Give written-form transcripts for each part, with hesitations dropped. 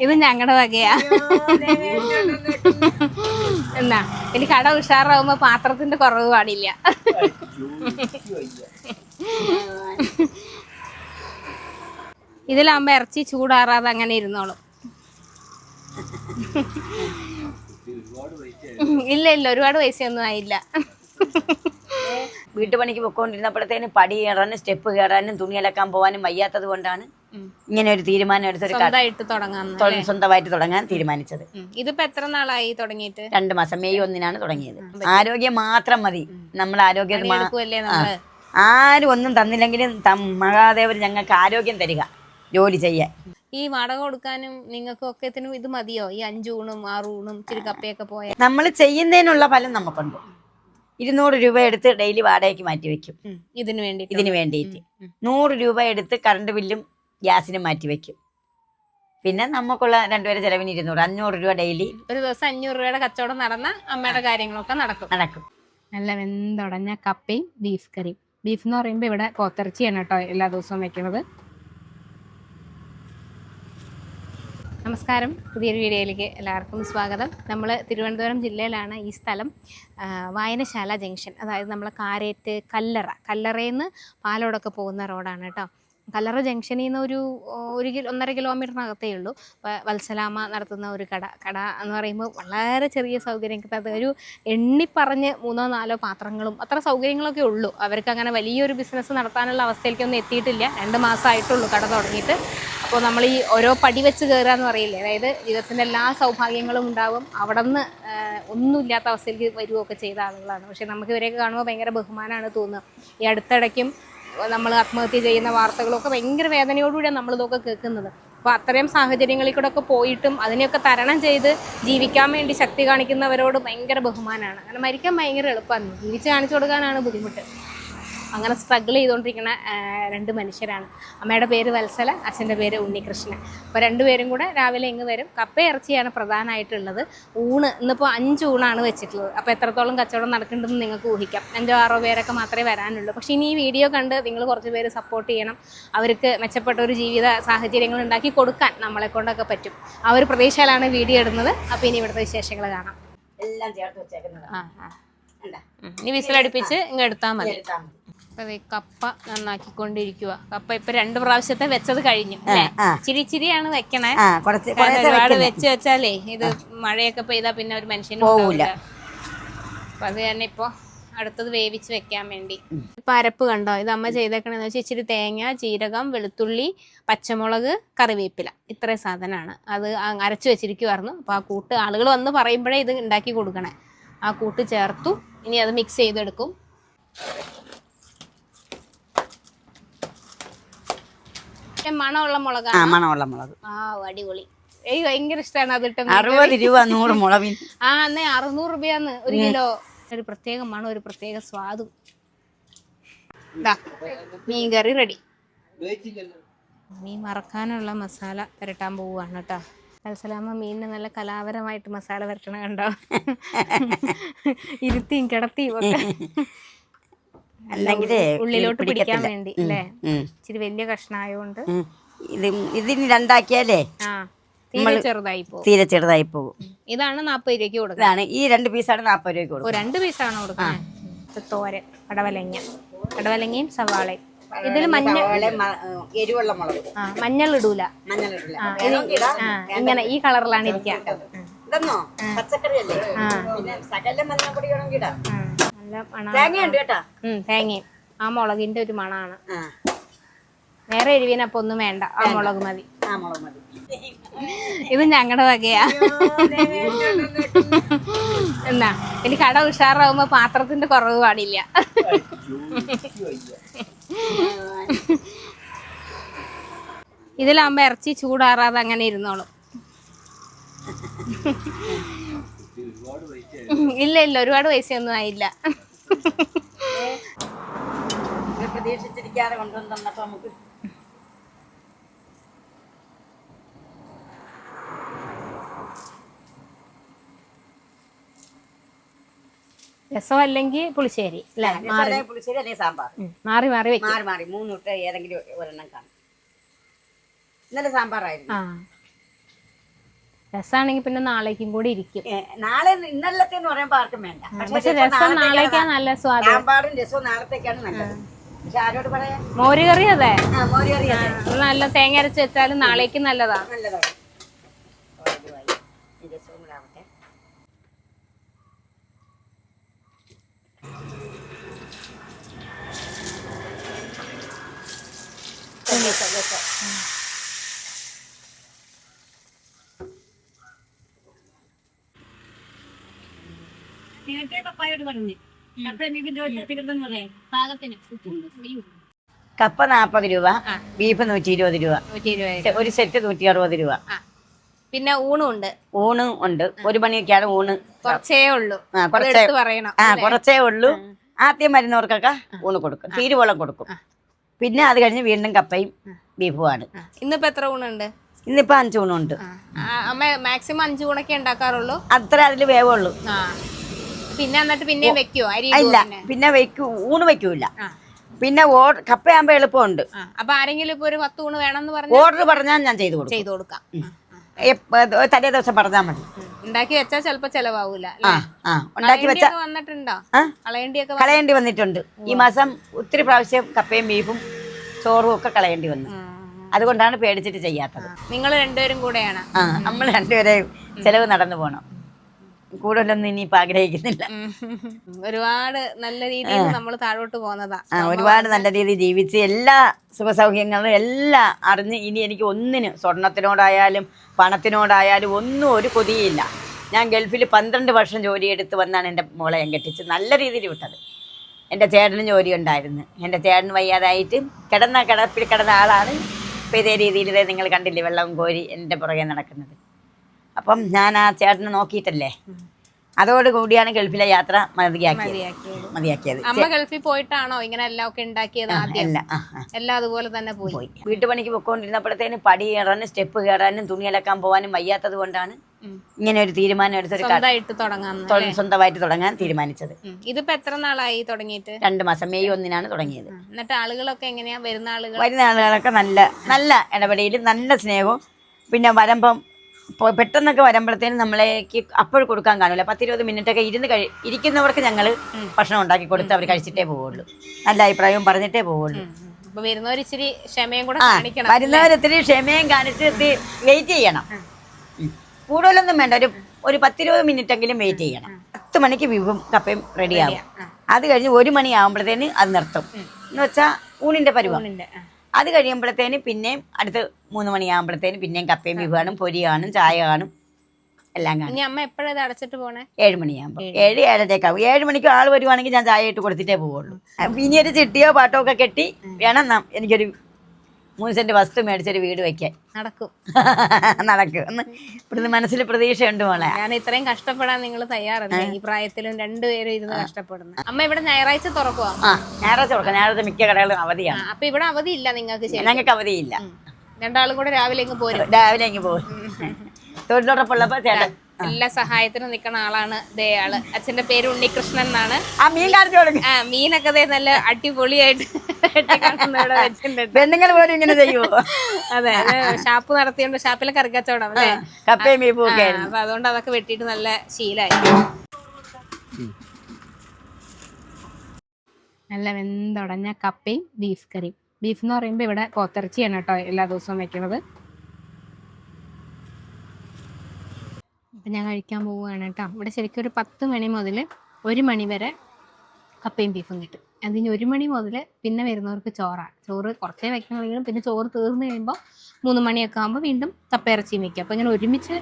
ഇത് ഞങ്ങളുടെ വകയാ. എന്നാ ഇനി കട ഉഷാറാവുമ്പോ പാത്രത്തിന്റെ കുറവ് പാടില്ല. ഇതിലാകുമ്പോ ഇറച്ചി ചൂടാറാതെ അങ്ങനെ ഇരുന്നോളും. ഇല്ല ഇല്ല, ഒരുപാട് പൈസയൊന്നും ആയില്ല. വീട്ടുപണിക്ക് പൊക്കോണ്ടിരുന്നപ്പോഴത്തേനും പടി കയറാനും സ്റ്റെപ്പ് കയറാനും തുണി അലക്കാൻ പോകാനും വയ്യാത്തത് കൊണ്ടാണ് ഇങ്ങനെ ഒരു തീരുമാനം എടുത്തൊരു സ്വന്തമായിട്ട് തുടങ്ങാൻ തീരുമാനിച്ചത്. ഇതിപ്പോ എത്ര നാളായി തുടങ്ങിയിട്ട്? 2 മാസം, മെയ് 1 തുടങ്ങിയത്. ആരോഗ്യം മാത്രം മതി, നമ്മൾ ആരോഗ്യം ആരും ഒന്നും തന്നില്ലെങ്കിലും മഹാദേവർ ഞങ്ങൾക്ക് ആരോഗ്യം തരിക, ജോലി ചെയ്യാൻ. ഈ വാടക കൊടുക്കാനും നിങ്ങൾക്ക് ഒക്കത്തിനും ഇത് മതിയോ? ഈ 5 ഊണും 6 ഊണും ഇച്ചിരി കപ്പയൊക്കെ പോയാൽ നമ്മൾ ചെയ്യുന്നതിനുള്ള ഫലം നമുക്കുണ്ട്. 200 രൂപ എടുത്ത് ഡെയിലി വാടകയ്ക്ക് മാറ്റി വെക്കും ഇതിന് വേണ്ടിയിട്ട്. 100 രൂപ എടുത്ത് കറണ്ട് ബില്ലും ഗ്യാസിനും മാറ്റി വെക്കും. പിന്നെ നമുക്കുള്ള 2 പേരെ ചെലവിന് 500 രൂപ ഡെയിലി. ഒരു ദിവസം 500 രൂപയുടെ കച്ചവടം നടന്ന അമ്മയുടെ കാര്യങ്ങളൊക്കെ നടക്കും. നല്ല വെന്തുടഞ്ഞ കപ്പയും ബീഫ് കറിയും. ബീഫ് എന്ന് പറയുമ്പോൾ ഇവിടെ പോത്തിറച്ചിയാണ് കേട്ടോ എല്ലാ ദിവസവും വെക്കുന്നത്. നമസ്കാരം, പുതിയൊരു വീഡിയോയിലേക്ക് എല്ലാവർക്കും സ്വാഗതം. നമ്മൾ തിരുവനന്തപുരം ജില്ലയിലാണ്. ഈ സ്ഥലം വായനശാല ജംഗ്ഷൻ, അതായത് നമ്മൾ കാരേറ്റ് കല്ലറയിൽ നിന്ന് പാലോടൊക്കെ പോകുന്ന റോഡാണ് കേട്ടോ. കല്ലറ ജംഗ്ഷനിൽ നിന്ന് ഒരു 1.5 കിലോമീറ്ററിനകത്തേ ഉള്ളൂ വത്സലാമ നടത്തുന്ന ഒരു കട എന്ന് പറയുമ്പോൾ വളരെ ചെറിയ സൗകര്യങ്ങൾക്ക് ഒരു എണ്ണിപ്പറഞ്ഞ് 3-4 പാത്രങ്ങളും അത്ര സൗകര്യങ്ങളൊക്കെ ഉള്ളൂ. അവർക്ക് അങ്ങനെ വലിയൊരു ബിസിനസ് നടത്താനുള്ള അവസ്ഥയിലേക്കൊന്നും എത്തിയിട്ടില്ല. 2 മാസമായിട്ടുള്ളൂ കട തുടങ്ങിയിട്ട്. അപ്പോൾ നമ്മൾ ഈ ഓരോ പടി വെച്ച് കയറുക എന്ന് പറയില്ലേ, അതായത് ജീവിതത്തിൻ്റെ എല്ലാ സൗഭാഗ്യങ്ങളും ഉണ്ടാവും, അവിടെ നിന്ന് ഒന്നുമില്ലാത്ത അവസ്ഥയിലേക്ക് വരികയൊക്കെ ചെയ്ത ആളുകളാണ്. പക്ഷേ നമുക്ക് ഇവരെയൊക്കെ കാണുമ്പോൾ ഭയങ്കര ബഹുമാനമാണ് തോന്നുക. ഈ അടുത്തിടയ്ക്കും നമ്മൾ ആത്മഹത്യ ചെയ്യുന്ന വാർത്തകളൊക്കെ ഭയങ്കര വേദനയോടുകൂടിയാണ് നമ്മളിതൊക്കെ കേൾക്കുന്നത്. അപ്പോൾ അത്രയും സാഹചര്യങ്ങളിൽ കൂടെ ഒക്കെ പോയിട്ടും അതിനെയൊക്കെ തരണം ചെയ്ത് ജീവിക്കാൻ വേണ്ടി ശക്തി കാണിക്കുന്നവരോട് ഭയങ്കര ബഹുമാനമാണ്. അങ്ങനെ മരിക്കാൻ ഭയങ്കര എളുപ്പമാണ്, ജീവിച്ച് കാണിച്ചു കൊടുക്കാനാണ് ബുദ്ധിമുട്ട്. അങ്ങനെ സ്ട്രഗിൾ ചെയ്തുകൊണ്ടിരിക്കുന്ന 2 മനുഷ്യരാണ്. അമ്മയുടെ പേര് വത്സല, അച്ഛൻ്റെ പേര് ഉണ്ണികൃഷ്ണൻ. അപ്പോൾ 2 പേരും കൂടെ രാവിലെ ഇങ്ങ് വരും. കപ്പ ഇറച്ചിയാണ് പ്രധാനമായിട്ടുള്ളത്. ഊണ് ഇന്നിപ്പോൾ 5 ഊണാണ് വെച്ചിട്ടുള്ളത്. അപ്പോൾ എത്രത്തോളം കച്ചവടം നടക്കുന്നുണ്ടെന്ന് നിങ്ങൾക്ക് ഊഹിക്കാം. 5-6 പേരൊക്കെ മാത്രമേ വരാനുള്ളൂ. പക്ഷേ ഇനി ഈ വീഡിയോ കണ്ട് നിങ്ങൾ കുറച്ച് പേര് സപ്പോർട്ട് ചെയ്യണം. അവർക്ക് മെച്ചപ്പെട്ട ഒരു ജീവിത സാഹചര്യങ്ങൾ ഉണ്ടാക്കി കൊടുക്കാൻ നമ്മളെ കൊണ്ടൊക്കെ പറ്റും. ആ ഒരു പ്രതീക്ഷയിലാണ് വീഡിയോ ഇടുന്നത്. അപ്പോൾ ഇനി ഇവിടുത്തെ വിശേഷങ്ങൾ കാണാം. എല്ലാം ചേർത്ത് വെച്ചേക്കുന്നത്. ഇനി വിസിലടുപ്പിച്ച് ഇങ്ങ് എടുത്താൽ മതി. അപ്പൊ കപ്പ നന്നാക്കിക്കൊണ്ടിരിക്കുക. കപ്പ ഇപ്പൊ 2 പ്രാവശ്യത്തെ വെച്ചത് കഴിഞ്ഞു അല്ലേ? ചിരിയാണ് വെക്കണേ. ഒരുപാട് വെച്ചാലേ ഇത് മഴയൊക്കെ പെയ്താ പിന്നെ ഒരു മനുഷ്യന് പോവില്ല. അപ്പൊ അത് തന്നെ ഇപ്പൊ അടുത്തത് വേവിച്ച് വെക്കാൻ വേണ്ടി. ഇപ്പൊ അരപ്പ് കണ്ടോ? ഇത് അമ്മ ചെയ്തേക്കണെന്ന് വെച്ചാൽ ഇച്ചിരി തേങ്ങ, ജീരകം, വെളുത്തുള്ളി, പച്ചമുളക്, കറിവേപ്പില, ഇത്രയും സാധനമാണ്. അത് അരച്ചു വെച്ചിരിക്കുവായിരുന്നു. അപ്പൊ ആ കൂട്ട് ആളുകൾ വന്ന് പറയുമ്പോഴേ ഇത് ഉണ്ടാക്കി കൊടുക്കണേ. ആ കൂട്ട് ചേർത്തു. ഇനി അത് മിക്സ് ചെയ്തെടുക്കും. മണമുള്ള മുളക്. അടിപൊളി. എനിക്ക് ഭയങ്കര ഇഷ്ടമാണ് അത് ഇട്ട. 60 രൂപ 100 മുളകിന്. അന്നേ 600 രൂപയാന്ന് 1 കിലോ. ഒരു പ്രത്യേക മണം, ഒരു പ്രത്യേക സ്വാദും. മീൻ കറി റെഡി. മീൻ വറക്കാനുള്ള മസാല പുരട്ടാൻ പോവുകയാണ് കേട്ടോ. വത്സലാമ്മ മീനിന് നല്ല കലാപരമായിട്ട് മസാല പുരട്ടണം കണ്ടോ. ഇരുത്തിയും കിടത്തിയും ഒക്കെ ഉള്ളിലോട്ട് പിടിക്കാൻ വേണ്ടി അല്ലേ. ഇച്ചിരി വലിയ കഷ്ണായോണ്ട് ഇതിന് 2 ആക്കിയാലേ തീരെ ചെറുതായി പോകും. ഇതാണ് 40 രൂപയ്ക്ക് കൊടുക്കുന്നത്. ഈ 2 പീസാണ് 40 രൂപയ്ക്ക് കൊടുക്കുന്നത്. 2 പീസാണ് കൊടുക്കുന്നത്. തോരൻ, കടവലങ്ങയും സവാളയും. ഇതിൽ എരിവുള്ള മുളക്, മഞ്ഞൾ ഇടൂല. ഇങ്ങനെ ഈ കളറിലാണ് ഇരിക്കുക. നല്ല മണം. തേങ്ങയും ആ മുളകിന്റെ ഒരു മണാണ്. വേറെ എരിവിനപ്പൊ ഒന്നും വേണ്ട, ആ മുളക് മതി. ഇത് ഞങ്ങളുടെ വകയാ. എന്നാ ഇനി കട ഉഷാറാവുമ്പോ പാത്രത്തിന്റെ കുറവ് പാടില്ല. ഇതിലാകുമ്പോ ഇറച്ചി ചൂടാറാതെ അങ്ങനെ ഇരുന്നോളും. ഇല്ല ഇല്ല, ഒരുപാട് പൈസയൊന്നും ആയില്ല. പ്രതീക്ഷിച്ചിരിക്കാതെ കൊണ്ടുവന്നപ്പോ നമുക്ക് രസം അല്ലെങ്കിൽ പുളിശ്ശേരി അല്ലേ? പുളിശ്ശേരി അല്ലെങ്കിൽ സാമ്പാർ, മാറി മാറി 3 ഇട്ട് ഏതെങ്കിലും ഒരെണ്ണം കാണും. ഇന്നലെ സാമ്പാറായിരുന്നു. ആ രസമാണെങ്കിൽ പിന്നെ നാളേക്കും കൂടി ഇരിക്കും. നാളെ ഇന്നലത്തേന്ന് പറയുമ്പോ ആർക്കും വേണ്ട. പക്ഷെ രസം നാളേക്കാ നല്ല സ്വാദ്. സാമ്പാറും രസവും നാളത്തേക്കാണ് നല്ലത്. പക്ഷെ ആരോട് പറയാ? മോരുകറി അതെ, മോരുകറി അതെ, നല്ല തേങ്ങ അരച്ച് വെച്ചാലും നാളേക്ക് നല്ലതാ. നല്ലതാണ്. രസവും കൂടെ ആവട്ടെ. കപ്പ 40 രൂപ, ബീഫ് 120 രൂപ, 120. ഒരു സെറ്റ് 160 രൂപ. പിന്നെ ഊണും ഉണ്ട്. ഊണും ഉണ്ട്. 1 മണിയൊക്കെയാണ് ഊണ്. കുറച്ചേ ഉള്ളൂ, കുറച്ചേ പറയണം. കുറച്ചേ ഉള്ളൂ. ആദ്യം വരുന്നവർക്കൊക്കെ ഊണ് കൊടുക്കും, തീരുവോളം കൊടുക്കും. പിന്നെ അത് കഴിഞ്ഞ് വീണ്ടും കപ്പയും ബീഫുമാണ്. ഇന്നിപ്പോ എത്ര ഊണുണ്ട്? ഇന്നിപ്പോ 5 ഊണുണ്ട്. അമ്മ മാക്സിമം 5 ഊണൊക്കെ ഉണ്ടാക്കാറുള്ളൂ. അത്ര അതില് വേവുള്ളൂ. പിന്നെ എന്നിട്ട് പിന്നെയും വെക്കുവോ? അരി ഇല്ല, പിന്നെ ഊണ് വെക്കൂല. പിന്നെ കപ്പയാകുമ്പോ എളുപ്പമുണ്ട്. അപ്പൊ ആരെങ്കിലും ഇപ്പൊ ഒരു 10 ഊണ് വേണമെന്ന് പറഞ്ഞു ഓർഡർ പറഞ്ഞാൽ ഞാൻ ചെയ്തു കൊടുക്കാം. തലേ ദിവസം പറഞ്ഞാൽ മതി. ഉണ്ടാക്കി വെച്ചാൽ ചിലപ്പോ ചെലവാവൂല. ഉണ്ടാക്കി വെച്ചാൽ വന്നിട്ടുണ്ടോ? കളയേണ്ടി വന്നിട്ടുണ്ട്. ഈ മാസം ഒത്തിരി പ്രാവശ്യം കപ്പയും ബീഫും ചോറും ഒക്കെ കളയേണ്ടി വന്നു. അതുകൊണ്ടാണ് പേടിച്ചിട്ട് ചെയ്യാത്തത്. നിങ്ങൾ രണ്ടുപേരും കൂടെയാണ്? നമ്മൾ രണ്ടുപേരെയും ചെലവ് നടന്നു പോണം. കൂടുതലൊന്നും ഇനിയിപ്പോ ആഗ്രഹിക്കുന്നില്ല. ഒരുപാട് നല്ല രീതിയിൽ നമ്മൾ താഴോട്ട് പോകുന്നതാ. ഒരുപാട് നല്ല രീതിയിൽ ജീവിച്ച് എല്ലാ സുഖസൗകര്യങ്ങളും എല്ലാം അറിഞ്ഞ് ഇനി എനിക്ക് ഒന്നിനും, സ്വർണത്തിനോടായാലും പണത്തിനോടായാലും ഒന്നും ഒരു കൊതിയില്ല. ഞാൻ ഗൾഫിൽ 12 വർഷം ജോലിയെടുത്ത് വന്നാണ് എൻ്റെ മോളെ ഞാൻ കെട്ടിച്ച് നല്ല രീതിയിൽ വിട്ടത്. എൻ്റെ ചേട്ടനും ജോലി ഉണ്ടായിരുന്നു. എൻ്റെ ചേട്ടന് വയ്യാതായിട്ട് കിടപ്പിൽ കിടന്ന ആളാണ്. ഇപ്പം ഇതേ രീതിയിൽ നിങ്ങൾ കണ്ടില്ലേ വെള്ളവും കോരി എൻ്റെ പുറകെ നടക്കുന്നത്. അപ്പം ഞാൻ ആ ചേട്ടനെ നോക്കിയിട്ടല്ലേ, അതോടുകൂടിയാണ് ഗൾഫിലെ യാത്ര മതിയാക്കിയത്. അമ്മ ഗൾഫിൽ പോയിട്ടാണോ ഇങ്ങനെ എല്ലാം ഒക്കെ ഉണ്ടാക്കിയത്? എല്ലാം അതുപോലെ തന്നെ പോയി. വീട്ടുപണിക്ക് പൊക്കോണ്ടിരുന്നപ്പോഴത്തേനും പടി കയറാനും സ്റ്റെപ്പ് കയറാനും തുണി അലക്കാൻ പോകാനും വയ്യാത്തത് കൊണ്ടാണ് ഇങ്ങനെ ഒരു തീരുമാനം എടുത്തൊരു സ്വന്തമായിട്ട് തുടങ്ങാൻ തീരുമാനിച്ചത്. ഇതിപ്പോ എത്ര നാളായി തുടങ്ങിയിട്ട്? 2 മാസം, മെയ് 1-നാണ് തുടങ്ങിയത്. എന്നിട്ട് ആളുകളൊക്കെ എങ്ങനെയാ? വരുന്ന ആളുകളൊക്കെ നല്ല ഇടപെടലും നല്ല സ്നേഹവും. പിന്നെ വരുമ്പം പെട്ടെന്നൊക്കെ വരുമ്പോഴത്തേനും നമ്മളേക്ക് അപ്പോൾ കൊടുക്കാൻ കാണില്ല. 10-20 മിനിറ്റൊക്കെ ഇരിക്കുന്നവർക്ക് ഞങ്ങൾ ഭക്ഷണം ഉണ്ടാക്കി കൊടുത്ത് അവർ കഴിച്ചിട്ടേ പോവുള്ളൂ. നല്ല അഭിപ്രായവും പറഞ്ഞിട്ടേ പോവുള്ളൂ. വരുന്നവരിച്ചിരി ക്ഷമയും കൂടെ കാണിക്കണം. വരുന്നവരിത്തിരി ക്ഷമയും കാണിച്ച് വെയിറ്റ് ചെയ്യണം. കൂടുതലൊന്നും വേണ്ട, ഒരു 10-20 മിനിറ്റെങ്കിലും വെയിറ്റ് ചെയ്യണം. 10 മണിക്ക് ബീഫും കപ്പയും റെഡിയാവും. അത് കഴിഞ്ഞ് 1 മണിയാകുമ്പോഴത്തേന് അത് നിർത്തും. എന്ന് വെച്ചാൽ ഊണിന്റെ പരുവം. അത് കഴിയുമ്പോഴത്തേന് പിന്നെയും അടുത്ത് 3 മണിയാകുമ്പോഴത്തേന് പിന്നെയും കപ്പയും ബീഫ് കാണും, പൊരി കാണും, ചായ കാണും, എല്ലാം കാണും. അമ്മ എപ്പോഴാണ് അടച്ചിട്ട് പോണേ? 7 മണിയാകുമ്പോൾ 7-7:30 7 മണിക്ക് ആൾ വരുവാണെങ്കിൽ ഞാൻ ചായ ഇട്ട് കൊടുത്തിട്ടേ പോവുള്ളൂ. ഇനി ഒരു ചിട്ടിയോ പാട്ടോ ഒക്കെ കെട്ടി വേണം എനിക്കൊരു 3 സെന്റ് വസ്തു മേടിച്ചൊരു വീട് വെക്കാൻ. നടക്കും. ഇവിടുന്ന് മനസ്സിൽ പ്രതീക്ഷയുണ്ട് മോളെ. ഞാൻ ഇത്രയും കഷ്ടപ്പെടാൻ നിങ്ങൾ തയ്യാറല്ലേ? ഈ പ്രായത്തിലും രണ്ടുപേരും ഇരുന്ന് കഷ്ടപ്പെടുന്നു. അമ്മ ഇവിടെ ഞായറാഴ്ച തുറക്കുവാ? ഞായറാഴ്ച തുറക്കാം. ഞായറാഴ്ച മിക്ക കടകളും അവധിയാണ്. അപ്പൊ ഇവിടെ അവധിയില്ല നിങ്ങൾക്ക്? ഞങ്ങൾക്ക് അവധിയില്ല. രണ്ടാളും കൂടെ രാവിലെ പോകും. തൊഴിലുറപ്പുള്ളപ്പോ ചേട്ടൻ എല്ലാ സഹായത്തിനും നിൽക്കുന്ന ആളാണ് ആള്. അച്ഛന്റെ പേര് ഉണ്ണികൃഷ്ണൻ എന്നാണ്. മീൻ കാണിച്ചു കൊടുക്കും. മീനൊക്കെ നല്ല അടിപൊളിയായിട്ട് പെണ്ണുങ്ങൾ പോലും ഇങ്ങനെ ചെയ്യുമോ? അതെ, ഷാപ്പ് നടത്തിയോണ്ട് ഷാപ്പിലെ കറിക്കച്ചവടം അല്ലേ, കപ്പയും ബീഫും ഒക്കെ. അപ്പൊ അതുകൊണ്ട് അതൊക്കെ വെട്ടിയിട്ട് നല്ല ശീലമായി. നല്ല വെന്തുടഞ്ഞ കപ്പയും ബീഫ് കറിയും. ബീഫ് എന്ന് പറയുമ്പോൾ ഇവിടെ പോത്തിറച്ചിയാണ് കേട്ടോ എല്ലാ ദിവസവും വെക്കുന്നത്. അപ്പം ഞാൻ കഴിക്കാൻ പോവുകയാണ് കേട്ടോ. ഇവിടെ ശരിക്കും ഒരു 10 മണി മുതൽ 1 മണി വരെ കപ്പയും ബീഫും കിട്ടും. അതിന് 1 മണി മുതൽ പിന്നെ വരുന്നവർക്ക് ചോറാണ്. ചോറ് കുറച്ചേ വെക്കണമെങ്കിലും പിന്നെ ചോറ് തീർന്നു കഴിയുമ്പോൾ 3 മണിയൊക്കെ ആകുമ്പോൾ വീണ്ടും കപ്പയിറച്ചിയും വെക്കും. അപ്പോൾ ഇങ്ങനെ ഒരുമിച്ച്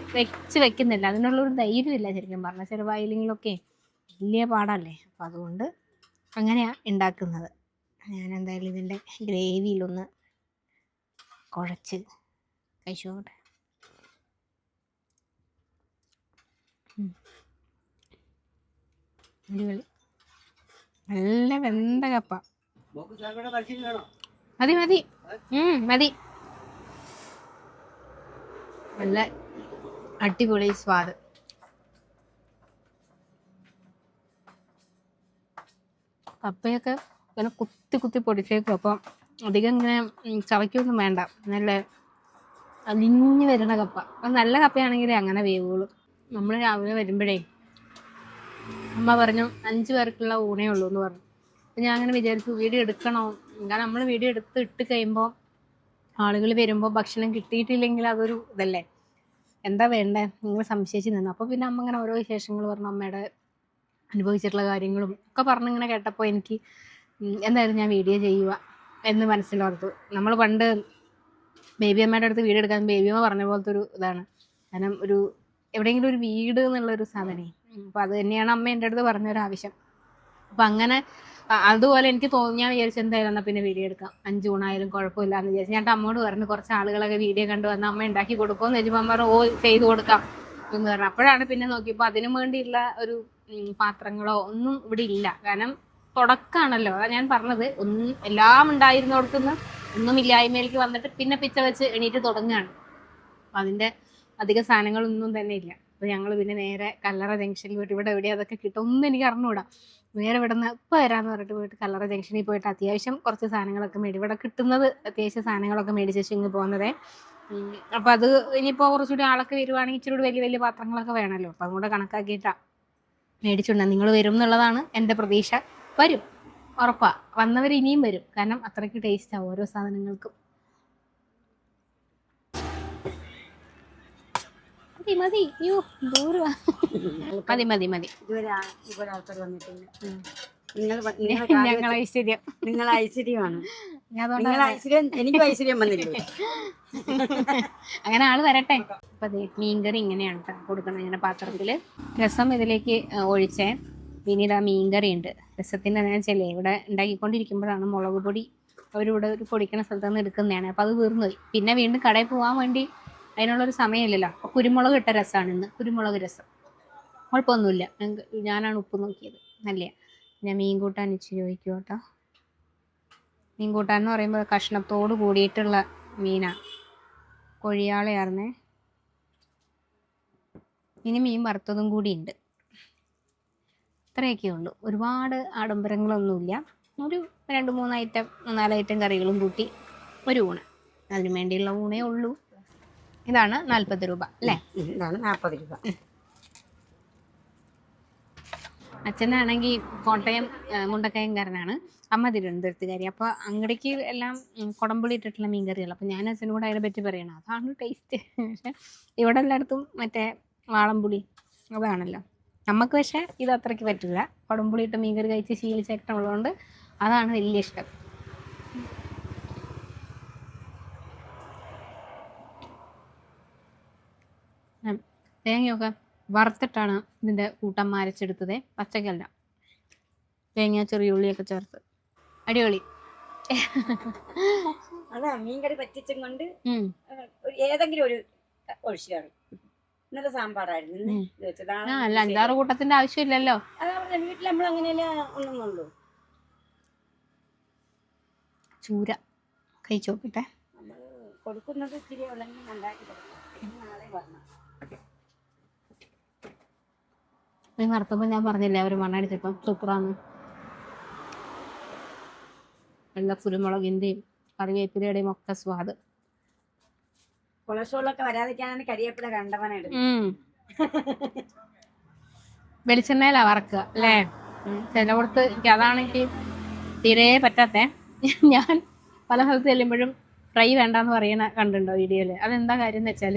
വെക്കുന്നില്ല, അതിനുള്ളൊരു ധൈര്യമില്ല ശരിക്കും പറഞ്ഞാൽ. ചെറുവായില്ലെങ്കിലൊക്കെ വലിയ പാടല്ലേ. അപ്പോൾ അതുകൊണ്ട് അങ്ങനെയാണ് ഉണ്ടാക്കുന്നത്. ഞാൻ എന്തായാലും ഇതിൻ്റെ ഗ്രേവിയിലൊന്ന് കുഴച്ച് കഴിച്ചോട്ടെ. അടിപൊളി, നല്ല വെന്ത കപ്പ. മതി മതി മതി. നല്ല അടിപൊളി സ്വാദ്. കപ്പയൊക്കെ ഇങ്ങനെ കുത്തി പൊടിച്ചേക്കും. അപ്പം അധികം ഇങ്ങനെ ചവയ്ക്കൊന്നും വേണ്ട. നല്ല അലിഞ്ഞ് വരുന്ന കപ്പ. അത് നല്ല കപ്പയാണെങ്കിൽ അങ്ങനെ വേവുള്ളൂ. നമ്മൾ രാവിലെ വരുമ്പോഴേ അമ്മ പറഞ്ഞു 5 പേർക്കുള്ള ഊണേ ഉള്ളൂ എന്ന് പറഞ്ഞു. അപ്പം ഞാൻ അങ്ങനെ വിചാരിച്ചു വീഡിയോ എടുക്കണോ, കാരണം നമ്മൾ വീഡിയോ ഇട്ട് കഴിയുമ്പോൾ ആളുകൾ വരുമ്പോൾ ഭക്ഷണം കിട്ടിയിട്ടില്ലെങ്കിൽ അതൊരു ഇതല്ലേ, എന്താ വേണ്ടേ നിങ്ങൾ സംശയിച്ച് നിന്നു. അപ്പോൾ പിന്നെ അമ്മ ഇങ്ങനെ ഓരോ വിശേഷങ്ങൾ പറഞ്ഞു, അമ്മയുടെ അനുഭവിച്ചിട്ടുള്ള കാര്യങ്ങളും ഒക്കെ പറഞ്ഞിങ്ങനെ കേട്ടപ്പോൾ എനിക്ക് എന്തായാലും ഞാൻ വീഡിയോ ചെയ്യുക എന്ന് മനസ്സിലോർത്തു. നമ്മൾ പണ്ട് ബേബി അമ്മയുടെ അടുത്ത് വീഡിയോ എടുക്കാൻ ബേബി അമ്മ പറഞ്ഞ പോലത്തെ ഒരു ഇതാണ്. കാരണം ഒരു എവിടെയെങ്കിലും ഒരു വീട് എന്നുള്ളൊരു സാധനമേ. അപ്പോൾ അത് തന്നെയാണ് അമ്മ എൻ്റെ അടുത്ത് പറഞ്ഞൊരാവശ്യം. അപ്പം അങ്ങനെ അതുപോലെ എനിക്ക് തോന്നി, ഞാൻ വിചാരിച്ചു എന്തായാലും എന്നാൽ പിന്നെ വീഡിയോ എടുക്കാം, 5 ഊണായാലും കുഴപ്പമില്ല എന്ന് വിചാരിച്ചു. ഞാൻ അമ്മയോട് പറഞ്ഞു കുറച്ച് ആളുകളൊക്കെ വീഡിയോ കണ്ടു വന്ന് അമ്മ ഉണ്ടാക്കി കൊടുക്കുമെന്ന് ചോദിച്ചപ്പോൾ അമ്മ പറഞ്ഞു ചെയ്ത് കൊടുക്കാം എന്ന് പറഞ്ഞു. അപ്പോഴാണ് പിന്നെ നോക്കിയപ്പോൾ അതിനു വേണ്ടിയുള്ള ഒരു പാത്രങ്ങളോ ഒന്നും ഇവിടെ ഇല്ല. കാരണം തുടക്കമാണല്ലോ, അതാണ് ഞാൻ പറഞ്ഞത്. ഒന്നും എല്ലാം ഉണ്ടായിരുന്നിടത്തുനിന്ന് ഒന്നും ഇല്ലായ്മയിലേക്ക് വന്നിട്ട് പിന്നെ പിച്ച വെച്ച് എണീറ്റ് തുടങ്ങുകയാണ്. അപ്പം അതിൻ്റെ അധിക സാധനങ്ങളൊന്നും തന്നെ ഇല്ല. അപ്പോൾ ഞങ്ങൾ പിന്നെ നേരെ കല്ലറ ജംഗ്ഷനിൽ പോയിട്ട്, ഇവിടെ എവിടെയാണ് അതൊക്കെ കിട്ടും ഒന്നും എനിക്ക് അറിഞ്ഞുകൂടാ, നേരെ ഇവിടെ നിന്ന് ഇപ്പോൾ വരാമെന്ന് പറഞ്ഞിട്ട് പോയിട്ട് കല്ലറ ജംഗ്ഷനിൽ പോയിട്ട് അത്യാവശ്യം കുറച്ച് സാധനങ്ങളൊക്കെ ഇവിടെ കിട്ടുന്നത് അത്യാവശ്യം സാധനങ്ങളൊക്കെ മേടിച്ച് ഇങ്ങ് പോകുന്നതേ. അപ്പോൾ അത് ഇനിയിപ്പോൾ കുറച്ചുകൂടി ആളൊക്കെ വരുവാണെങ്കിൽ ഇച്ചിരി വലിയ വലിയ പാത്രങ്ങളൊക്കെ വേണമല്ലോ. അപ്പോൾ അതുകൊണ്ട് കണക്കാക്കിയിട്ടാണ് മേടിച്ചിട്ടുണ്ട്. നിങ്ങൾ വരും എന്നുള്ളതാണ് എൻ്റെ പ്രതീക്ഷ. വരും, ഉറപ്പാ. വന്നവർ ഇനിയും വരും, കാരണം അത്രയ്ക്ക് ടേസ്റ്റാണ് ഓരോ സാധനങ്ങൾക്കും. മതി അയ്യോ ദൂരവാ. മതി മതി മതി. ഞങ്ങൾ ഐശ്വര്യം, നിങ്ങൾ ഐശ്വര്യമാണ്. എനിക്ക് ഐശ്വര്യം വന്നില്ലേ? അങ്ങനെ ആള് വരട്ടെ. അപ്പൊ അതെ മീൻകറി ഇങ്ങനെയാണ് കൊടുക്കണം. ഇങ്ങനെ പാത്രത്തില് രസം ഇതിലേക്ക് ഒഴിച്ചേ. പിന്നീട് ആ മീൻകറി ഉണ്ട്. രസത്തിന് ഞാൻ ചെല്ലേ ഇവിടെ ഉണ്ടാക്കിക്കൊണ്ടിരിക്കുമ്പോഴാണ് മുളക് പൊടി അവരിവിടെ ഒരു പൊടിക്കണ സ്ഥലത്ത് നിന്ന് എടുക്കുന്നതാണ്. അപ്പോൾ അത് വീർന്നുപോയി. പിന്നെ വീണ്ടും കടയിൽ പോകാൻ വേണ്ടി അതിനുള്ളൊരു സമയമില്ലല്ലോ. അപ്പോൾ കുരുമുളക് ഇട്ട രസമാണ് ഇന്ന്, കുരുമുളക് രസം. കുഴപ്പമൊന്നുമില്ല, ഞാനാണ് ഉപ്പ് നോക്കിയത്, നല്ല. ഞാൻ മീൻ കൂട്ടാൻ ഇച്ചിരി ചോദിക്കും കേട്ടോ. മീൻ കൂട്ടാൻ എന്ന് പറയുമ്പോൾ കഷ്ണത്തോട് കൂടിയിട്ടുള്ള മീനാണ്, കൊഴിയാളയായിരുന്നേ. ഇനി മീൻ വറുത്തതും കൂടി ഉണ്ട്. ഇത്രയൊക്കെ ഉള്ളൂ, ഒരുപാട് ആഡംബരങ്ങളൊന്നുമില്ല. ഒരു 2-3 ഐറ്റം 4 ഐറ്റം കറികളും കൂട്ടി ഒരു ഊണ്, അതിനു വേണ്ടിയുള്ള ഊണേ ഉള്ളൂ. ഇതാണ് 40 രൂപ അല്ലേ? ഇതാണ് 40 രൂപ. അച്ഛനാണെങ്കിൽ കോട്ടയം മുണ്ടക്കയംകാരനാണ്, അമ്മ തിരുവനന്തപുരത്തുകാരി. അപ്പോൾ അങ്ങടേക്ക് എല്ലാം കുടംപുളി ഇട്ടിട്ടുള്ള മീൻ കറികൾ. അപ്പോൾ ഞാൻ അച്ഛനോട് അതിനെ പറ്റി പറയണം, അതാണ് ടേസ്റ്റ്. പക്ഷേ ഇവിടെ എല്ലായിടത്തും മറ്റേ വാളംപുളി അതാണല്ലോ. നമുക്ക് പക്ഷേ ഇത് അത്രയ്ക്ക് പറ്റില്ല. കുടംപുളി ഇട്ട് മീൻ കറി കഴിച്ച് ശീലിച്ചിട്ടുള്ളതുകൊണ്ട് അതാണ് വലിയ ഇഷ്ടം. തേങ്ങയൊക്കെ വറുത്തിട്ടാണ് ഇതിൻ്റെ കൂട്ടം അരച്ചെടുത്തത്, പച്ചക്കല്ല. തേങ്ങ ചെറിയ ഉള്ളിയൊക്കെ ചേർത്ത് അടിപൊളി. അതാ മീൻകറി പറ്റിച്ചും കൊണ്ട് ഏതെങ്കിലും ഒരു ഒഴിച്ചുകറി. ഇന്നലെ സാമ്പാറായിരുന്നു. അല്ല 5-6 കൂട്ടത്തിന്റെ ആവശ്യമില്ലല്ലോ. വീട്ടിൽ നമ്മൾ അങ്ങനെയല്ല ഒന്നുള്ളൂ. ചൂര കഴിച്ചു നോക്കട്ടെ. നമ്മൾ കൊടുക്കുന്നത് ഇത്തിരി ഉള്ളെങ്കിൽ ഉണ്ടാക്കി കൊടുക്കാം. നാളെ പറഞ്ഞു നീ വറുത്തപ്പോൾ ഞാൻ പറഞ്ഞില്ലേ അവർ മണ്ണടിച്ചപ്പം സൂപ്പറാണ്. എല്ലാ കുരുമുളകിൻ്റെയും കറിവേപ്പിലയുടെയും ഒക്കെ സ്വാദ്. കൊളസ്ട്രോളൊക്കെ വരാതിരിക്കാനാണ് കരിവേപ്പില കണ്ടവനായിട്ട് വെളിച്ചെണ്ണയിലാ വറക്കുക അല്ലേ? ചിലവിടത്ത് എനിക്ക് അതാണെങ്കിൽ തീരെ പറ്റാത്തേ. ഞാൻ പല സ്ഥലത്ത് ചെല്ലുമ്പോഴും ഫ്രൈ വേണ്ടാന്ന് പറയണ കണ്ടിട്ടുണ്ടോ വീഡിയോയിൽ? അതെന്താ കാര്യം എന്ന് വെച്ചാൽ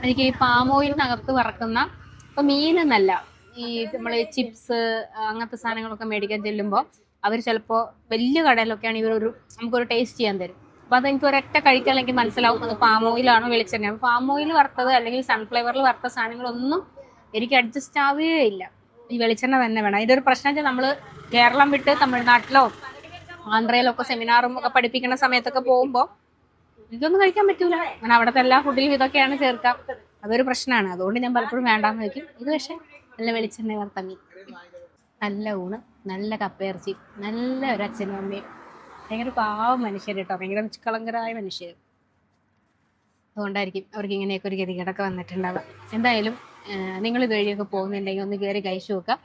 എനിക്ക് ഈ പാം ഓയിലിനകത്ത് വറക്കുന്ന, ഇപ്പം മീനെന്നല്ല, ഈ നമ്മൾ ചിപ്സ് അങ്ങനത്തെ സാധനങ്ങളൊക്കെ മേടിക്കാൻ ചെല്ലുമ്പോൾ അവർ ചിലപ്പോൾ വലിയ കടയിലൊക്കെയാണ് ഇവരൊരു നമുക്കൊരു ടേസ്റ്റ് ചെയ്യാൻ തരും. അപ്പോൾ അതെനിക്ക് ഒരൊറ്റ കഴിക്കാൻ എനിക്ക് മനസ്സിലാവും അത് പാം ഓയിലാണോ വെളിച്ചെണ്ണ. അപ്പോൾ പാം ഓയിൽ വറുത്തത് അല്ലെങ്കിൽ സൺഫ്ലവറിൽ വറുത്ത സാധനങ്ങളൊന്നും എനിക്ക് അഡ്ജസ്റ്റ് ആവുകയില്ല. ഈ വെളിച്ചെണ്ണ തന്നെ വേണം. അതിൻ്റെ ഒരു പ്രശ്നം വെച്ചാൽ നമ്മൾ കേരളം വിട്ട് തമിഴ്നാട്ടിലോ ആന്ധ്രയിലൊക്കെ സെമിനാറും ഒക്കെ പഠിപ്പിക്കുന്ന സമയത്തൊക്കെ പോകുമ്പോൾ ഇതൊന്നും കഴിക്കാൻ പറ്റൂല. അങ്ങനെ അവിടുത്തെ എല്ലാ ഫുഡിലും ഇതൊക്കെയാണ് ചേർക്കാം. അതൊരു പ്രശ്നമാണ്. അതുകൊണ്ട് ഞാൻ പലപ്പോഴും വേണ്ടാന്ന് വയ്ക്കും. ഇത് പക്ഷേ നല്ല വെളിച്ചെണ്ണ വറുത്ത മീൻ, നല്ല ഊണ്, നല്ല കപ്പയിറച്ചി, നല്ല ഒരു അച്ഛനും അമ്മയും, ഭയങ്കര പാവം മനുഷ്യർ കേട്ടോ, ഭയങ്കര നിഷ്കളങ്കരായ മനുഷ്യർ. അതുകൊണ്ടായിരിക്കും അവർക്ക് ഇങ്ങനെയൊക്കെ ഒരു ഗതികേടൊക്കെ വന്നിട്ടുണ്ടാവുക. എന്തായാലും നിങ്ങൾ ഇതുവഴിയൊക്കെ പോകുന്നുണ്ടെങ്കിൽ ഒന്ന് കയറി കഴിച്ചു നോക്കുക.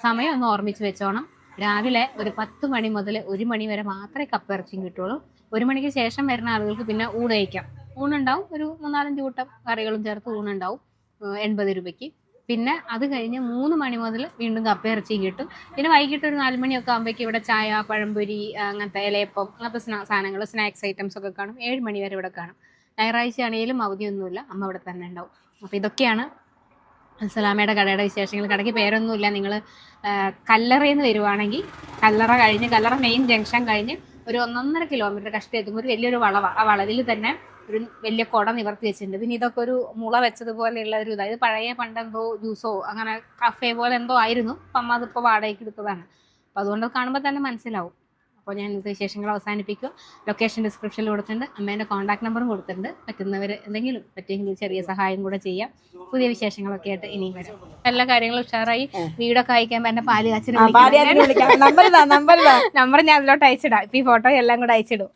സമയം ഒന്ന് ഓർമ്മിച്ച് വെച്ചോണം. രാവിലെ ഒരു 10 മണി മുതൽ 1 മണി വരെ മാത്രമേ കപ്പയിറച്ചിയും കിട്ടുള്ളൂ. 1 മണിക്ക് ശേഷം വരുന്ന ആളുകൾക്ക് പിന്നെ ഊണ് കഴിക്കാം. ഊണുണ്ടാവും, ഒരു 4-5 കൂട്ടം കറികളും ചേർത്ത് ഊണുണ്ടാവും 80 രൂപയ്ക്ക്. പിന്നെ അത് കഴിഞ്ഞ് 3 മണി മുതൽ വീണ്ടും കപ്പയിറച്ചിയും കിട്ടും. പിന്നെ വൈകിട്ട് ഒരു 4 മണിയൊക്കെ ആകുമ്പോഴേക്കും ഇവിടെ ചായ, പഴംപൊരി, അങ്ങനത്തെ ഇലയപ്പം, അങ്ങനത്തെ സാധനങ്ങൾ, സ്നാക്സ് ഐറ്റംസ് ഒക്കെ കാണും. 7 മണി വരെ ഇവിടെ കാണും. ഞായറാഴ്ച ആണെങ്കിലും അവധിയൊന്നുമില്ല, അമ്മ ഇവിടെ തന്നെ ഉണ്ടാവും. അപ്പോൾ ഇതൊക്കെയാണ് സലാമയുടെ കടയുടെ വിശേഷങ്ങൾ. കടയ്ക്ക് പേരൊന്നുമില്ല. നിങ്ങൾ കല്ലറയിൽ നിന്ന് വരുവാണെങ്കിൽ കല്ലറ കഴിഞ്ഞ്, കല്ലറ മെയിൻ ജംഗ്ഷൻ കഴിഞ്ഞ് ഒരു 1.5 കിലോമീറ്റർ കഷ്ടി എത്തുമ്പോൾ ഒരു വലിയൊരു വളവാണ്. ആ വളവിൽ തന്നെ ഒരു വലിയ കുട നിവർത്തി വെച്ചിട്ടുണ്ട്. പിന്നെ ഇതൊക്കെ ഒരു മുള വെച്ചതുപോലെയുള്ള ഒരു ഇതായത് പഴയ പണ്ടെന്തോ ജ്യൂസോ അങ്ങനെ കഫേ പോലെ എന്തോ ആയിരുന്നു. അപ്പം അമ്മ അതിപ്പോൾ വാടകയ്ക്ക് എടുത്തതാണ്. അപ്പോൾ അതുകൊണ്ട് കാണുമ്പോൾ തന്നെ മനസ്സിലാവും. അപ്പോൾ ഞാൻ ഇന്നത്തെ വിശേഷങ്ങൾ അവസാനിപ്പിക്കും. ലൊക്കേഷൻ ഡിസ്ക്രിപ്ഷനിൽ കൊടുത്തിട്ടുണ്ട്, അമ്മേൻ്റെ കോൺടാക്ട് നമ്പറും കൊടുത്തിട്ടുണ്ട്. പറ്റുന്നവർ എന്തെങ്കിലും പറ്റിയെങ്കിൽ ചെറിയ സഹായം കൂടെ ചെയ്യാം. പുതിയ വിശേഷങ്ങളൊക്കെ ആയിട്ട് ഇനിയും വരാം. എല്ലാ കാര്യങ്ങളും ഉഷാറായി. വീടൊക്കെ അയക്കുമ്പോൾ എൻ്റെ പാല് കാച്ചിന് നമ്പർ നമ്പർ ഞാൻ അതിലോട്ട് അയച്ചിടാം. ഇപ്പം ഈ ഫോട്ടോ എല്ലാം കൂടെ അയച്ചിടും.